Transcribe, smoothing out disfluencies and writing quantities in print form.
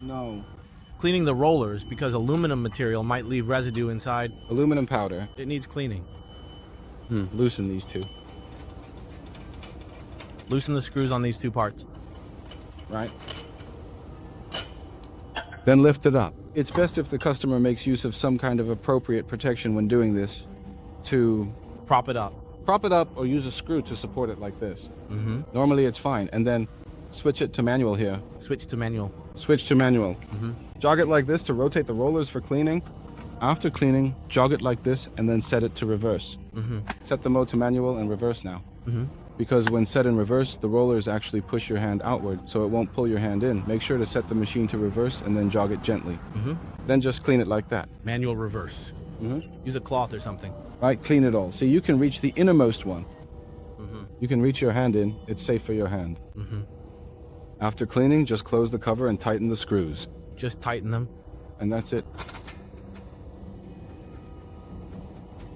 No. Cleaning the rollers because aluminum material might leave residue inside. Aluminum powder. It needs cleaning. Loosen these two. Loosen the screws on these two parts. Right? Then lift it up. It's best if the customer makes use of some kind of appropriate protection when doing this to Prop it up. prop it up or use a screw to support it like this. Normally it's fine. And then switch it to manual here. Switch to manual. Switch to manual. Jog it like this to rotate the rollers for cleaning. After cleaning, jog it like this and then set it to reverse. Set the mode to manual and reverse now. Because when set in reverse, the rollers actually push your hand outward, so it won't pull your hand in. Make sure to set the machine to reverse and then jog it gently. Then just clean it like that. Manual reverse. Use a cloth or something. Right, clean it all. So you can reach the innermost one. You can reach your hand in. It's safe for your hand. After cleaning, just close the cover and tighten the screws. Just tighten them. And that's it.